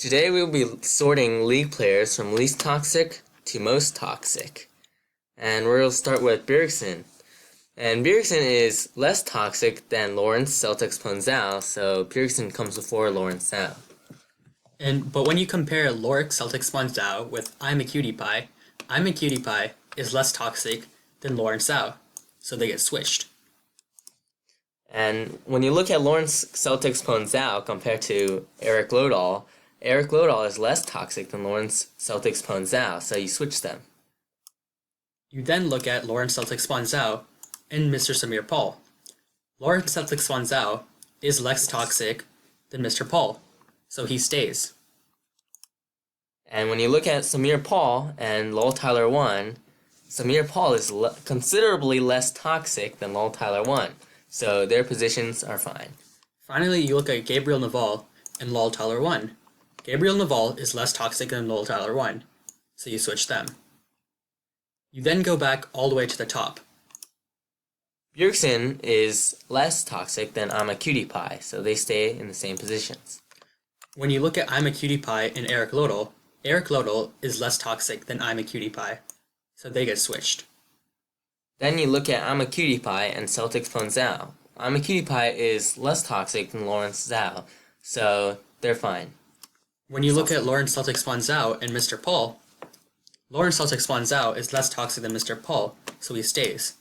Today we'll be sorting league players from least toxic to most toxic. And we'll start with Bjergsen. And Bjergsen is less toxic than Lawrence, Celtics, Ponzao, so Bjergsen comes before Lawrence Zhao. But when you compare Loric Celtic Ponzao with I'm a Cutie Pie is less toxic than Lawrence Zhao, so they get switched. And when you look at Lawrence Celtics Ponzao compared to Eric Lodahl is less toxic than Lawrence Celtics Ponzao, so you switch them. You then look at Lawrence Celtics Ponzao and Mr. Samir Paul. Lawrence Celtics Ponzao is less toxic than Mr. Paul, so he stays. And when you look at Samir Paul and Lol Tyler 1, Samir Paul is considerably less toxic than Lol Tyler 1, so their positions are fine. Finally, you look at Gabriel Naval and Lol Tyler 1. Gabriel Naval is less toxic than Lol Tyler 1, so you switch them. You then go back all the way to the top. Bjergsen is less toxic than I'm a Cutie Pie, so they stay in the same positions. When you look at I'm a Cutie Pie and Eric Lodahl is less toxic than I'm a Cutie Pie, so they get switched. Then you look at I'm a Cutie Pie and Celtics Ponzao. I'm a Cutie Pie is less toxic than Lawrence Zhao, so they're fine. When you look at Lawrence Celtics Ponzao and Mr. Paul, Lawrence Celtics Ponzao is less toxic than Mr. Paul, so he stays.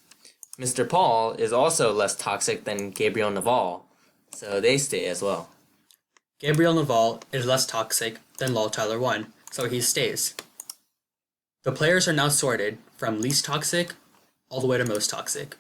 Mr. Paul is also less toxic than Gabriel Naval, so they stay as well. Gabriel Naval is less toxic than Lol Tyler 1, so he stays. The players are now sorted from least toxic all the way to most toxic.